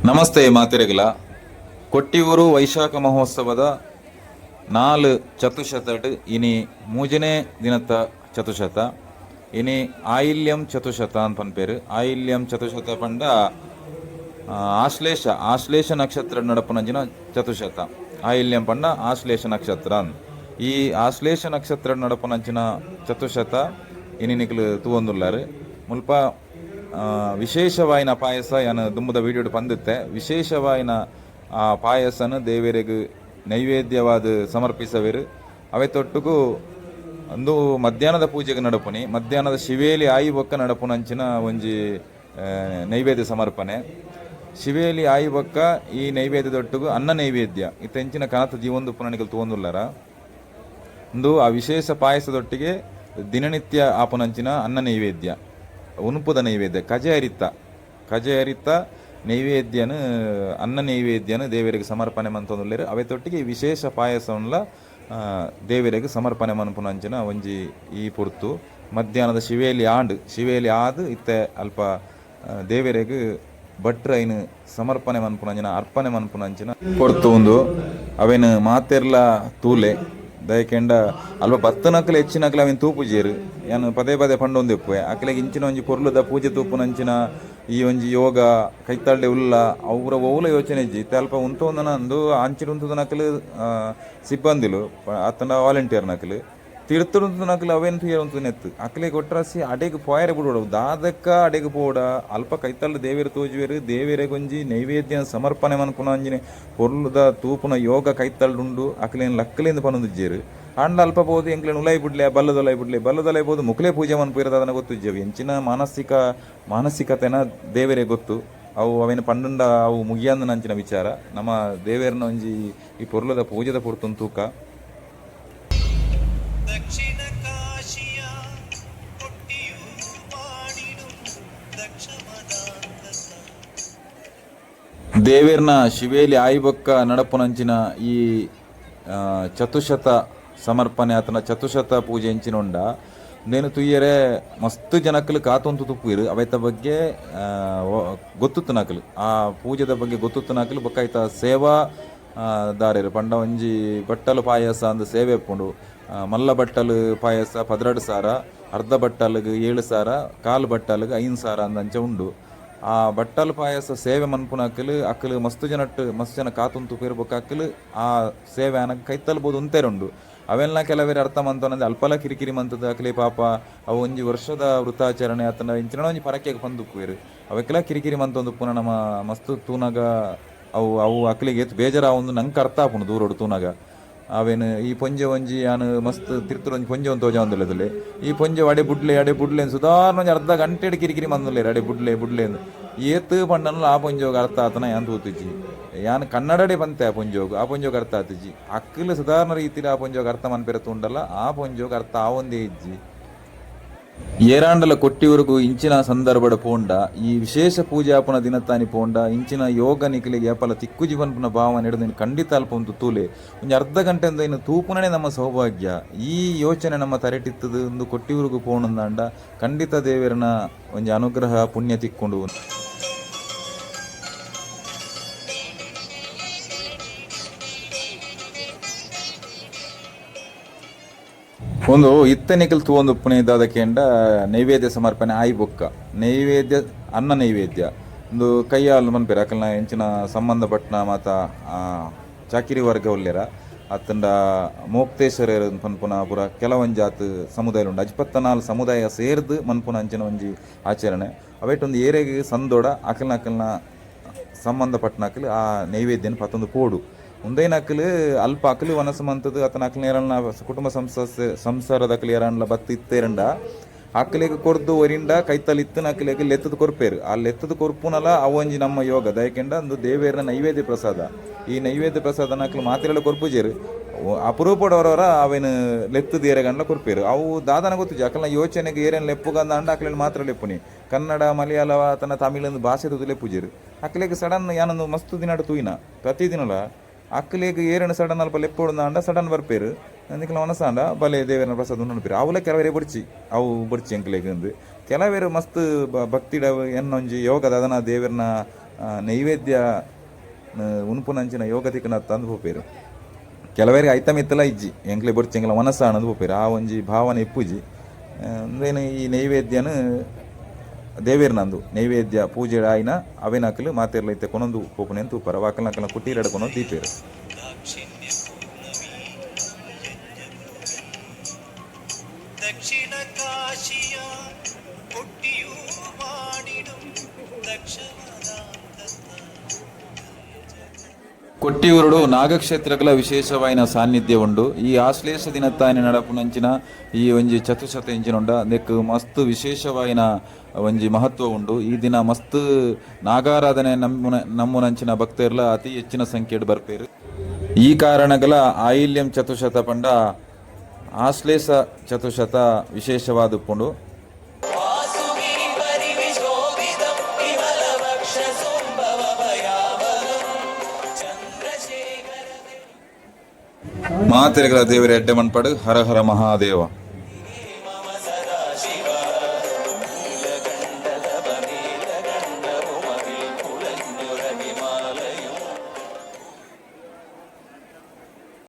ನಮಸ್ತೆ ಮಾತೆರೆಗಲ ಕೊಟ್ಟಿಯೂರು ವೈಶಾಖ ಮಹೋತ್ಸವದ ನಾಲ್ ಚತುಶತಡ್ ಇನಿ ಮೂಜನೇ ದಿನದ ಚತುಶತ ಇನಿ ಆಯಿಲ್ಯಂ ಚತುಶತ ಅಂತ ಪನ್ಪೇರು. ಆಯಿಲ್ಯಂ ಚತುಶತ ಪಂಡ ಆಶ್ಲೇಷ ನಕ್ಷತ್ರ ನಡಪನಂಜಿನ ಚತುಶತ. ಆಯಿಲ್ಯಂ ಪಂಡ ಆಶ್ಲೇಷ ನಕ್ಷತ್ರ. ಈ ಆಶ್ಲೇಷ ನಕ್ಷತ್ರ ನಡಪನಂಚಿನ ಚತುಶತ ಇನಿ ನಿಕ್ಲು ತೂವೊಂದುಲ್ಲಾರು ಮುಲ್ಪ ವಿಶೇಷವಾಯಿನ ಪಾಯಸ ಯಾನು ದುಂಬದ ವೀಡಿಯೋಡು ಪಂದಿತ್ತೆ. ವಿಶೇಷವಾಯಿನ ಆ ಪಾಯಸನ ದೇವರಿಗೆ ನೈವೇದ್ಯವಾದ ಸಮರ್ಪಿಸವೇರು. ಅವೇ ತೊಟ್ಟುಗೂ ಒಂದು ಮಧ್ಯಾಹ್ನದ ಪೂಜೆಗೆ ನಡಪುನಿ, ಮಧ್ಯಾಹ್ನದ ಶಿವೇಲಿ ಆಯಿ ಬೊಕ್ಕ ನಡಪುನಂಚಿನ ಒಂಜಿ ನೈವೇದ್ಯ ಸಮರ್ಪಣೆ. ಶಿವೇಲಿ ಆಯಿ ಬೊಕ್ಕ ಈ ನೈವೇದ್ಯದೊಟ್ಟಿಗೂ ಅನ್ನ ನೈವೇದ್ಯ ಇತ್ತೆಂಚಿನ ಕನತ ಜೀವೊಂದು ಪುನಣಿಗಳು ತಗೊಂದುಲ್ಲಾರ. ಒಂದು ಆ ವಿಶೇಷ ಪಾಯಸದೊಟ್ಟಿಗೆ ದಿನನಿತ್ಯ ಆಪುನಂಚಿನ ಅನ್ನ ನೈವೇದ್ಯ, ಉನುಪುದ ನೈವೇದ್ಯ, ಕಜೆ ಹರಿತ ನೈವೇದ್ಯನು ಅನ್ನ ನೈವೇದ್ಯನು ದೇವರಿಗೆ ಸಮರ್ಪಣೆ ಮಂತೊಂದುಲ್ಲೇರು. ಅವೇ ತೊಟ್ಟಿಗೆ ವಿಶೇಷ ಪಾಯಸವನ್ಲ ದೇವರಿಗೆ ಸಮರ್ಪಣೆ ಮನ್ಪುನಂಚಿನ ಒಂಜಿ ಈ ಪುರ್ತು ಮಧ್ಯಾಹ್ನದ ಶಿವೇಲಿ ಆದು ಇತ್ತೆ ಅಲ್ಪ ದೇವರಿಗೆ ಭಟ್ರ ಐನು ಸಮರ್ಪಣೆ ಮನ್ಪುನಂಚಿನ ಅರ್ಪಣೆ ಮನ್ಪುನಂಚಿನ ಪೊರ್ತು ಉಂದು. ಅವೇನು ಮಾತೆರ್ಲ ತೂಲೆ ದಯಕೆಂಡ ಅಲ್ಪ ಬತ್ತನಕ್ಲೆ ಹೆಚ್ಚಿನಕ್ಲೆ ಅವಿನ ತೂಪುಜೇರು ಏನು ಪದೇ ಪದೇ ಪಂಡೊಂದಿಪ್ಪೆ ಅಕ್ಲೆಗೆ ಇಂಚಿನ ಒಂಜಿ ಪೊರ್ಲುದ ಪೂಜೆ ತೂಪುನಂಚಿನ ಈ ಒಂಜಿ ಯೋಗ ಕೈತಾಳ್ಡೆ ಉಲ್ಲ ಅವ್ರ ಓಲ ಯೋಚನೆ ಇಜ್ಜಿ ಇತ್ತೆ ಅಲ್ಪ ಉಂತೊಂದನ ಅಂದು ಅಂಚಿನ ಉಂತದ ನಕಲು ಸಿಬ್ಬಂದಿಲು ಅತ್ತನ ವಾಲಂಟಿಯರ್ ನಕಲು ತಿರ್ತುಂತು ನಕಲು ಅವೇನು ತುಯ್ಯಂತು ನೆತ್ತು ಅಕ್ಲೆ ಕೊಟ್ರಾಸಿ ಅಡೆಗೆ ಪೋಯರೆ ಬಿಡೋಡು ದಾದಕ್ಕ ಅಡೆಗೆ ಪೋಡ ಅಲ್ಪ ಕೈತಾಳ್ದ ದೇವೇರು ತೋಜುವೇರು ದೇವೇರೆ ಗೊಂಜಿ ನೈವೇದ್ಯ ಸಮರ್ಪಣೆ ಮನ್ಪುನ ಅಂಜಿನ ಪೊರ್ಲುದ ತೂಪುನ ಯೋಗ ಕೈತಾಳ್ಡುಂಡು ಅಕ್ಲೇನು ಲಕ್ಕಲಿಂದ ಪನೊಂದಿಜ್ಜೇರು ಅಂಡ ಅಲ್ಪ ಬೋದು ಎಂಕ್ಲೇನು ಉಲಾಯಿ ಬಿಡ್ಲೆ ಬಲ್ಲದೊಲೈ ಬೋದು ಮುಕ್ಲೆ ಪೂಜೆ ಮನ್ಪುಯಿರೋದು ಅದನ್ನ ಗೊತ್ತಿದ್ದೇವೆ. ಎಂಚಿನ ಮಾನಸಿಕತೆನ ದೇವರೇ ಗೊತ್ತು. ಅವು ಅವೇನು ಪಂಡುಂಡ ಅವು ಮುಗಿಯಂದ ನಂಚಿನ ವಿಚಾರ. ನಮ್ಮ ದೇವೇರನ ಒಂಜಿ ಈ ಪೊರ್ಲದ ಪೂಜೆದ ಪೊರ್ತುನ್ ತೂಕ ದೇವೇರ್ನ ಶಿವೇಲಿ ಆಯ್ಬೊಕ್ಕ ನಡಪುನಂಚಿನ ಈ ಚತುಶತ ಸಮರ್ಪಣೆ ಆತನ ಚತುಶತ ಪೂಜೆ ಎಂಚಿನೊಂಡ ನೇನು ತುಯ್ಯರೆ ಮಸ್ತ್ ಜನಕ್ಕಲು ಕಾತೊಂತು ತುಪ್ಪುಯಿರು ಅವೈತ ಬಗ್ಗೆ ಗೊತ್ತುತ್ತು ನಾಕಲು ಆ ಪೂಜೆದ ಬಗ್ಗೆ ಗೊತ್ತುತ್ತು ನಾಕಲು ಬೊಕ್ಕಾಯ್ತ ಸೇವಾ ದಾರ್ಯರು ಪಂಡ ಒಂಜಿ ಬಟ್ಟಲು ಪಾಯಸ ಅಂದು ಸೇವೆ ಎಪ್ಪುಂಡು. ಮಲ್ಲ ಬಟ್ಟಲು ಪಾಯಸ 12 ಸಾರ, ಅರ್ಧ ಬಟ್ಟಲಿಗೆ 7 ಸಾರ, ಕಾಲು ಬಟ್ಟಲಿಗೆ 5 ಸಾರ ಅಂದಂಚ ಉಂಡು. ಆ ಬಟ್ಟಲು ಪಾಯಸ ಸೇವೆ ಮನ್ಪುನಕ್ಕಲು ಅಕ್ಕಲು ಮಸ್ತ್ ಜನ ಕಾತುಂತು ಪೇರ್ಬೇಕು ಅಕ್ಕಲು ಆ ಸೇವೆ ಅನಕ್ಕೆ ಕೈತಲ್ಬೋದು ಉಂತೇರುಂಡು. ಅವೆಲ್ಲ ಕೆಲವೇರು ಅರ್ಥ ಮಂತನಂದ್ರೆ ಅಲ್ಪಲ ಕಿರಿಕಿರಿ ಮಂತದ ಅಕ್ಲೆ ಪಾಪ ಅವು ಒಂಜಿ ವರ್ಷದ ವೃತ್ತಾಚರಣೆ ಆತನ ಇಂಚಿನ ಒಂಜಿ ಪರಕೆಗೆ ಬಂದುಪ್ಪುವೇರು ಅವಕ್ಕೆಲ್ಲ ಕಿರಿಕಿರಿ ಮಂತೊಂದು ಪುನಃ ನಮ್ಮ ಮಸ್ತ್ ತೂನಾಗ ಅವು ಅಕ್ಲಿಗೆ ಬೇಜಾರ ಒಂದು ನಂಗೆ ಅರ್ಥ ಆಪುಂಡು ದೂರೋಡು ತೂನಾಗ ಅವೇನು ಈ ಪೊಂಜೆ ಒಂಜಿ ಯಾನು ಮಸ್ತ್ ತಿರ್ತುರು ಒಂಜಿ ಪೊಂಜೆ ಒಂದು ತೋಜ ಒಂದಿಲ್ಲದಲ್ಲಿ ಈ ಪೊಂಜೆ ಅಡೆ ಬುಡ್ಲೆ ಸುಧಾರಣ ಒಂಜಿ ಅರ್ಧ ಗಂಟೆ ಕಿರಿಕಿರಿ ಮಂದುಲ್ಲೇರು ಅಡೆ ಬುಡ್ಲೆ ಏತ್ ಪಂಡನಲ್ಲ ಆ ಪೊಂಜೋಗ ಅರ್ಥ ಆತನ ಯಾನ್ ತೂತಿಜ್ಜಿ ಯಾನ್ ಕನ್ನಡಡೆ ಬಂತೆ ಆ ಪೊಂಜೋಗ ಅರ್ಥ ಆತಿಜ್ಜಿ ಅಕ್ಕಲು ಸಾಧಾರಣ ರೀತಿಲಿ ಆ ಪೊಂಜೋಗ ಅರ್ಥ ಮನ್ಪೆರತು ಉಂಡಲ್ಲ ಆ ಪೊಂಜೋಗ ಅರ್ಥ ಆ ಒಂದೇ ಇಜ್ಜಿ ಏರಾಂಡಲ ಕೊಟ್ಟಿವರೆಗೂ ಇಂಚಿನ ಸಂದರ್ಭದ ಪೋಂಡ ಈ ವಿಶೇಷ ಪೂಜಾಪನ ದಿನತ್ತಾನಿ ಪೋಂಡ ಇಂಚಿನ ಯೋಗ ನಿಖಿಲಿಗೆ ಅಪಲ ತಿಕ್ಕು ಜೀವನ್ಪುನ ಭಾವನೆ ಹಿಡಿದು ಖಂಡಿತ ಅಲ್ಪ ಒಂದು ತೂಲೆ ಒಂದು ಅರ್ಧ ಗಂಟೆಯಿಂದ ಇನ್ನು ತೂಪುನೇ ನಮ್ಮ ಸೌಭಾಗ್ಯ. ಈ ಯೋಚನೆ ನಮ್ಮ ತರೆಟಿತ್ತದು ಒಂದು ಕೊಟ್ಟಿವರೆಗೂ ಪೋಣಂದಾಂಡ ಖಂಡಿತ ದೇವರನ ಒಂದು ಅನುಗ್ರಹ ಪುಣ್ಯ ತಿಕ್ಕೊಂಡು ಒಂದು ಇತ್ತನಿಕಲ್ ತೂವೊಂದು ಪುಣೆ ಇದ್ದಾದಕ್ಕೆಂಡ ನೈವೇದ್ಯ ಸಮರ್ಪಣೆ ಆಯಿ ಬೊಕ್ಕ ನೈವೇದ್ಯ ಅನ್ನ ನೈವೇದ್ಯ ಒಂದು ಕೈಯಾಲು ಮನ್ಪೇರು ಅಕಲ್ನ ಎಂಚಿನ ಸಂಬಂಧಪಟ್ಟನ ಮಾತ ಚಾಕಿರಿ ವರ್ಗ ಒಲ್ಲೆರ ಅತ್ತಂಡ ಮೋಕ್ತೇಶ್ವರ ಪನ್ಪುನ ಪೂರ ಕೆಲವೊಂಜಾತ್ ಸಮುದಾಯ ಉಂಡು 54 ಸಮುದಾಯ ಸೇರ್ದು ಮನ್ಪುನ ಅಂಚಿನ ಒಂಜಿ ಆಚರಣೆ ಅವೇಟೊಂದು ಏರೆಗೆ ಸಂದೋಡ ಅಕಲ್ನ ಸಂಬಂಧಪಟ್ಟನ ಅಕಲು ಆ ನೈವೇದ್ಯನ ಪತ್ತೊಂದು ಪೋಡು ಮುಂದೇನು ಅಕ್ಕಲು ಅಲ್ಪ ಅಕ್ಕಲು ವನಸು ಮಂತದ್ದು ಅತನ ಅಕ್ಕಲು ಏರಣ್ಣ ಕುಟುಂಬ ಸಂಸಾರದ ಅಕ್ಕಲು ಏರಣ್ಣ ಬತ್ತು ಇತ್ತೇರಂಡ ಅಕ್ಕಲಿಗೆ ಕೊರ್ದು ಒರಿಂಡ ಕೈತಲಿತ್ತನ ಅಕ್ಕಲಿಗೆ ಲೆತ್ತದ ಕೊರ್ಪೇರು ಆ ಲೆತ್ತದ ಕೊರ್ಪುನಲ್ಲ ಅವೊಂಜಿ ನಮ್ಮ ಯೋಗ ದಯಕೆಂಡ ಒಂದು ದೇವೇರನ ನೈವೇದ್ಯ ಪ್ರಸಾದ. ಈ ನೈವೇದ್ಯ ಪ್ರಸಾದನ ಅಕ್ಕಲು ಮಾತಿರೆಲ್ಲ ಕೊರ್ಪುಜೇರು ಅಪರೂಪಡವರವರ ಅವೇನು ಲೆತ್ತದ ಏರೆಗಂಡ್ಲ ಕೊರ್ಪೇರು ಅವು ದಾದನ ಗೊತ್ತು ಅಕ್ಕಲ್ನ ಯೋಚನೆಗೆ ಏರೇನು ಲೆಪ್ಪುಗಂದ ಅಂಡ ಅಕ್ಕಲಿನ ಮಾತ್ರ ಲೆಪ್ಪುನಿ ಕನ್ನಡ ಮಲಯಾಳ ತನ್ನ ತಮಿಳಂದು ಭಾಷೆ ತುದು ಲೆಪ್ಪುಜೇರು ಅಕ್ಕಲಿಗೆ ಸಡನ್ ಯಾನೊಂದು ಮಸ್ತು ದಿನ ತೂಯಿನ ಪ್ರತಿದಿನಲ್ಲ ಅಕ್ಕಲಿಗೆ ಏರನ್ನು ಸಡನ್ ಅಲ್ಪ ಲೆಪ್ಪೋಡು ಸಡನ್ ಬರ್ಪೇರು ಅಂದಿಕ್ಕೆ ಮನಸ್ಸಾಂಡ ಬಲೆ ದೇವರನ ಪ್ರಸಾದ ಉಂಡು ಅವಲೇ ಕೆಲವರೇ ಬಡ್ಚಿ ಅಂಕಲೇಗೆ ಅಂದು ಕೆಲವೇರು ಮಸ್ತ್ ಭಕ್ತಿಡ ಎನ್ನೊಂಜಿ ಯೋಗದ ಅದನ್ನ ದೇವರನ ನೈವೇದ್ಯ ಉನ್ಪುನಂಚಿನ ಯೋಗತಿಕನ ತಂದು ಹೋಪೇರು. ಕೆಲವರಿಗೆ ಐತಮಿತ್ತಲ ಇಜ್ಜಿ ಎಂಕ್ಲೆ ಬೊಡ್ಚೆಂಗ್ಲ ಮನಸ್ಸ ಅನ್ನೋದು ಹೋಪೇರು. ಆ ಒಂಜಿ ಭಾವನೆ ಇಪ್ಪುಜಿ ಅಂದೇನು ಈ ನೈವೇದ್ಯನ ದೇವೇರ್ನಂದು ನೈವೇದ್ಯ ಪೂಜೆ ಆಯ್ನ ಅವೇನಕಲು ಮಾತೆರ್ಲ ಇತ್ತೆ ಕೊನೊಂದು ಪೋಪುನೆ ಅಂತ ಉಪ್ಪರ ವಾಕಲ್ನ ಅಕಲ್ನ ಕುಟೀರಡ್ ಕೊನೊಂದು ದೀಪೇರು. ದಕ್ಷಿಣ ಕಾಶಿಯ ಕೊಟ್ಟಿಯೂ ಮಾಡಿಡು ಕೊಟ್ಟಿಯೂರುಡು ನಾಗಕ್ಷೇತ್ರಗಳ ವಿಶೇಷವಾಯಿನ ಸಾನ್ನಿಧ್ಯ ಉಂಡು. ಈ ಆಶ್ಲೇಷ ದಿನತ್ತಾಯನ ನಡಪುನಂಚಿನ ಈ ಒಂಜಿ ಚತುಶತ ಇಂಚಿನುಂಡ ನೆಕ್ ಮಸ್ತ್ ವಿಶೇಷವಾಯಿನ ಒಂಜಿ ಮಹತ್ವ ಉಂಡು. ಈ ದಿನ ಮಸ್ತ್ ನಾಗಾರಾಧನೆ ನಮ್ಮುನಂಚಿನ ಭಕ್ತರ್ಲ ಅತಿ ಹೆಚ್ಚಿನ ಸಂಖ್ಯೆಡ್ ಬರ್ಪೇರು. ಈ ಕಾರಣಗಳ ಆಯಿಲ್ಯಂ ಚತುಶತ ಪಂಡ ಆಶ್ಲೇಷ ಚತುಶತ ವಿಶೇಷವಾದುಪ್ಪುಂಡು. ಮಾತೆರೆಗಳ ದೇವರ ಎಡ್ಡೆ ಮನ್ಪಡು. ಹರ ಹರ ಮಹಾದೇವ.